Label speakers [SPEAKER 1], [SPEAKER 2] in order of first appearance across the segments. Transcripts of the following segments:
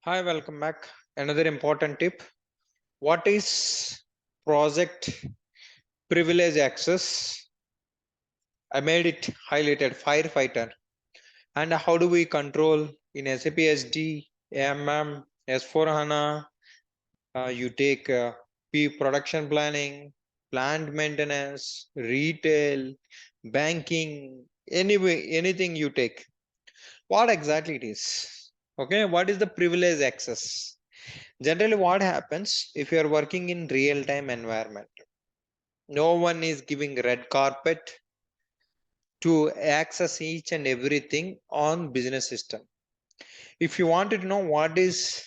[SPEAKER 1] Hi, welcome back. Another important tip. What is project privilege access? I made it highlighted firefighter. And how do we control in SAP SD, S4 HANA? You take production planning, plant maintenance, retail, banking, anyway, anything you take. What exactly it is? Okay, what is the privilege access? Generally, what happens if you are working in real-time environment? No one is giving red carpet to access each and everything on business system. If you wanted to know what is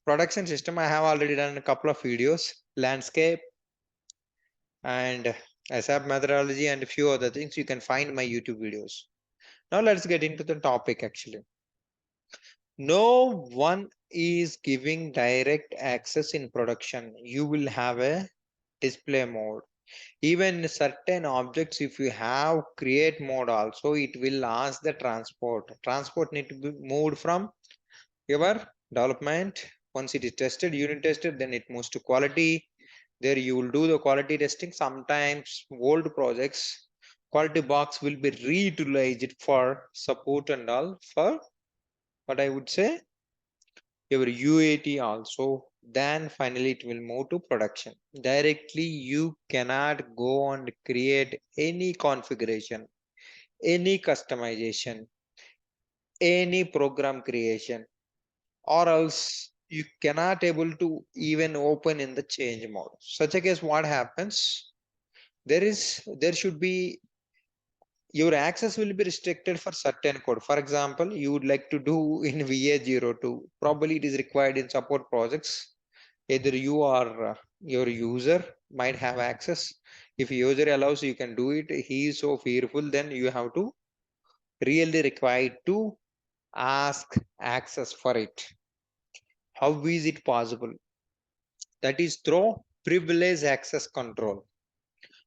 [SPEAKER 1] production system, I have already done a couple of videos, landscape and SAP methodology and a few other things. You can find my YouTube videos. Now let's get into the topic actually. No one is giving direct access in production. You will have a display mode. Even certain objects, if you have create mode also, it will ask the transport need to be moved from your development. Once it is tested, unit tested, then it moves to quality. There you will do the quality testing. Sometimes old projects quality box will be reutilized for support and all, for what I would say your UAT also. Then finally it will move to production. Directly you cannot go and create any configuration, any customization, any program creation, or else you cannot able to even open in the change mode. Such a case, what happens? There should be your access will be restricted for certain code. For example, you would like to do in VA02. Probably it is required in support projects. Either you or your user might have access. If user allows, you can do it. He is so fearful, then you have to really required to ask access for it. How is it possible? That is through privilege access control,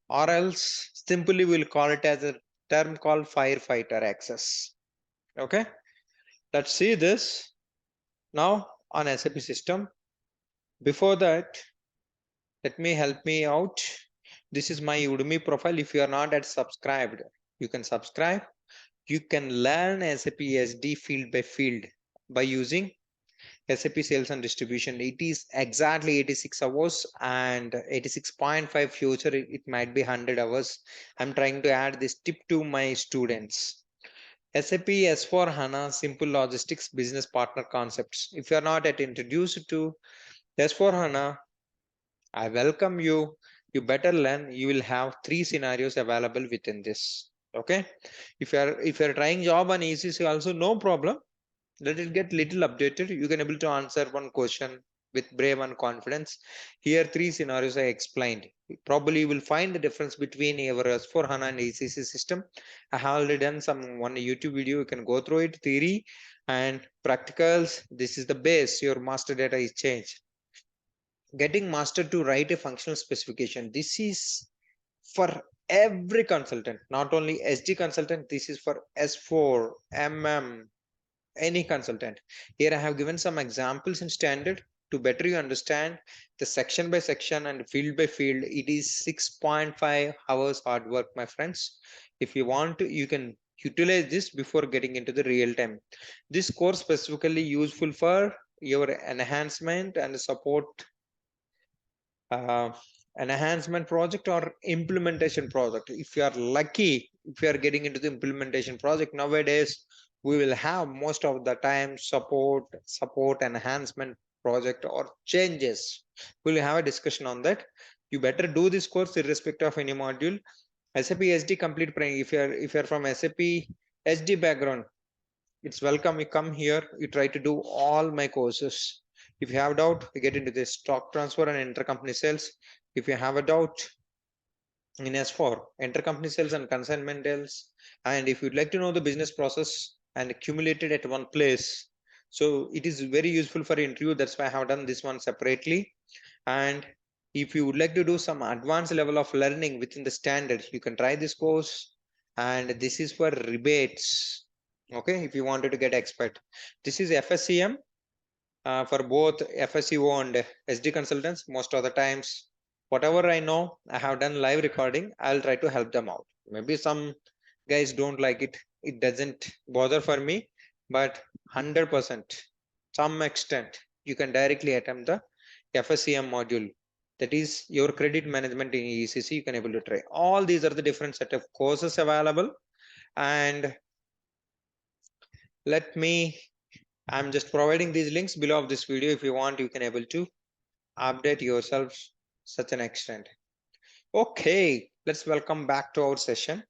[SPEAKER 1] or else simply we'll call it as a term called firefighter access. Okay, let's see this now on SAP system. Before that, let me help me out. This is my Udemy profile. If you are not at subscribed, you can subscribe. You can learn SAP SD field by field by using SAP sales and distribution. It is exactly 86 hours and 86.5 future. It might be 100 hours. I'm trying to add this tip to my students. SAP S4 HANA simple logistics business partner concepts. If you are not yet introduced to S4 HANA, I welcome you. You better learn. You will have 3 scenarios available within this. Okay. If you're trying job on ECC also, no problem. Let it get little updated. You can able to answer one question with brave and confidence. Here 3 scenarios I explained. Probably you will find the difference between your S4 HANA and ECC system. I have already done some one YouTube video. You can go through it, theory and practicals. This is the base. Your master data is changed. Getting master to write a functional specification. This is for every consultant, not only SD consultant. This is for S4, any consultant. Here I have given some examples in standard to better you understand the section by section and field by field. It is 6.5 hours hard work, my friends. If you want to, you can utilize this before getting into the real time. This course specifically useful for your enhancement and support, uh, an enhancement project or implementation project. If you are lucky, if you are getting into the implementation project nowadays, we will have most of the time support enhancement project or changes. We'll have a discussion on that. You better do this course irrespective of any module. SAP SD complete training. If you're from SAP SD background, it's welcome. You come here, you try to do all my courses. If you have doubt, you get into this stock transfer and intercompany sales. If you have a doubt in S4, intercompany sales and consignment sales, and if you'd like to know the business process and accumulate it at one place, so it is very useful for interview. That's why I have done this one separately. And if you would like to do some advanced level of learning within the standard, you can try this course. And this is for rebates. Okay, if you wanted to get expert, this is FSCM for both FSCO and SD consultants. Most of the times, whatever I know, I have done live recording. I'll try to help them out. Maybe some guys don't like it. It doesn't bother for me, but 100%, some extent, you can directly attempt the FSCM module. That is your credit management in ECC. You can able to try. All these are the different set of courses available. And let me, I'm just providing these links below of this video. If you want, you can able to update yourself such an extent. Okay, let's welcome back to our session.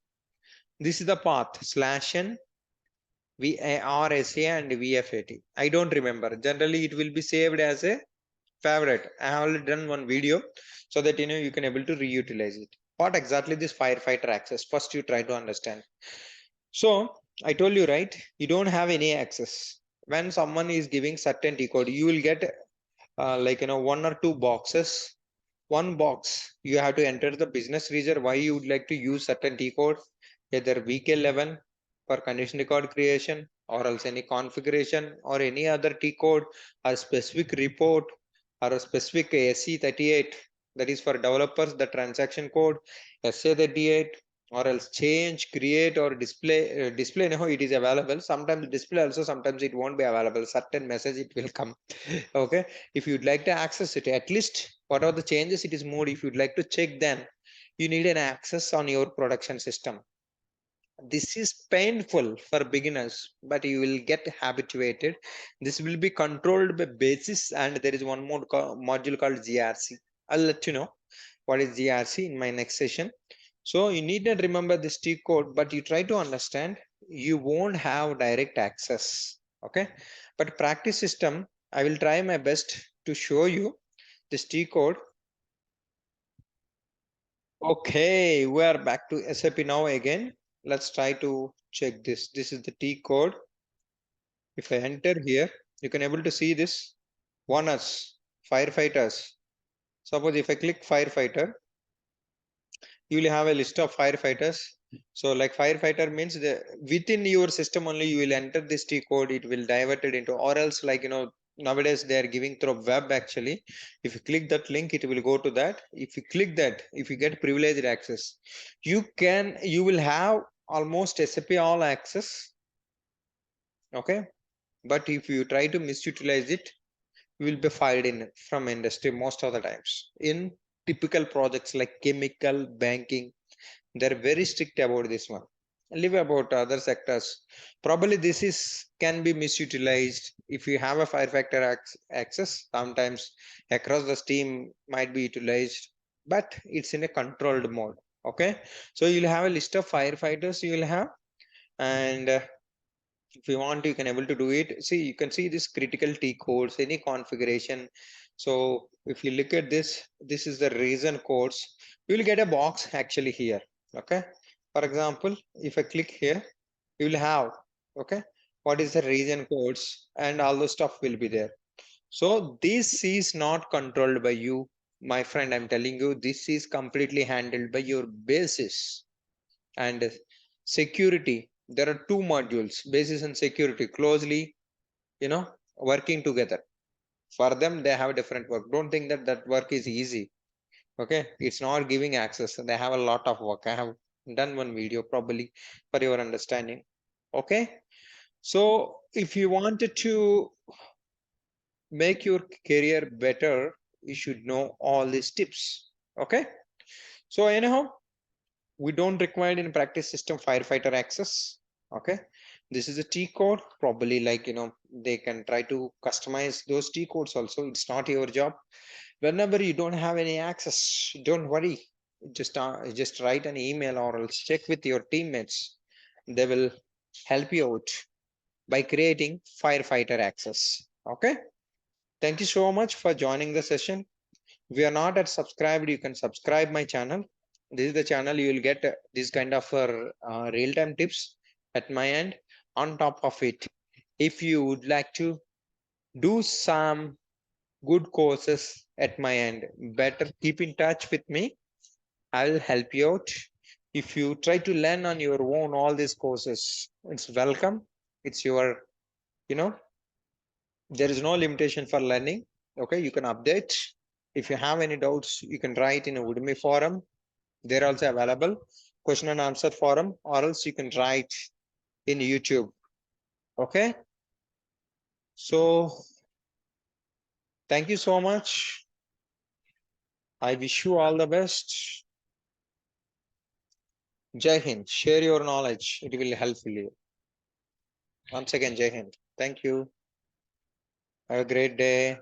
[SPEAKER 1] This is the path /n VARSA and VFAT. I don't remember. Generally, it will be saved as a favorite. I have already done one video so that you can able to reutilize it. What exactly this firefighter access? First, you try to understand. So I told you, right? You don't have any access. When someone is giving certain T code, you will get one or two boxes. One box, you have to enter the business reason why you would like to use certain T code, either VK11 for condition record creation, or else any configuration or any other T code, or specific report, or a specific SE38, that is for developers, the transaction code, SA38, or else change, create, or display. Display, no, it is available. Sometimes display also, sometimes it won't be available. Certain message it will come. Okay, if you'd like to access it, at least what are the changes it is moved, if you'd like to check them, you need an access on your production system. This is painful for beginners, but you will get habituated. This will be controlled by basis, and there is one more module called GRC. I'll let you know what is GRC in my next session. So you need to remember this T code, but you try to understand, you won't have direct access. Okay, but practice system, I will try my best to show you this T code. Okay, we are back to SAP now again. Let's try to check this. This is the T code. If I enter here, you can able to see this. Oneers, firefighters. Suppose if I click firefighter, you will have a list of firefighters. So like firefighter means the within your system only you will enter this T code, it will divert it into, or else nowadays they are giving through web actually. If you click that link, it will go to that. If you click that, if you get privileged access, you will have almost SAP all access. Okay. But if you try to misutilize it, you will be fired in from industry most of the times. In typical projects like chemical, banking, they're very strict about this one. Leave about other sectors. Probably this is can be misutilized. If you have a firefighter access, sometimes across the steam might be utilized, but it's in a controlled mode. Okay, so you'll have a list of firefighters you will have, and if you want, you can able to do it. See, you can see this critical T codes, any configuration. So if you look at this, this is the reason codes. You will get a box actually here. Okay. For example, if I click here, you will have, okay, what is the region codes, and all the stuff will be there. So this is not controlled by you, my friend. I'm telling you, this is completely handled by your basis and security. There are two modules, basis and security, closely working together. For them, they have different work. Don't think that that work is easy. Okay, it's not giving access. They have a lot of work. I have done one video probably for your understanding. Okay, so if you wanted to make your career better, you should know all these tips. Okay, so anyhow, we don't require in practice system firefighter access. Okay, this is a T code. Probably they can try to customize those T codes also. It's not your job. Whenever you don't have any access, don't worry. Just write an email or else check with your teammates. They will help you out by creating firefighter access. Okay, thank you so much for joining the session. If you are not at subscribed, you can subscribe my channel. This is the channel you will get this kind of real-time tips at my end. On top of it, if you would like to do some good courses at my end, better keep in touch with me. I will help you out. If you try to learn on your own all these courses, it's welcome. It's your, you know, There is no limitation for learning. Okay, you can update. If you have any doubts, you can write in a Udemy forum. They're also available. Question and answer forum, or else you can write in YouTube. Okay. So thank you so much. I wish you all the best. Jai Hind. Share your knowledge. It will help you. Once again, Jai Hind. Thank you. Have a great day.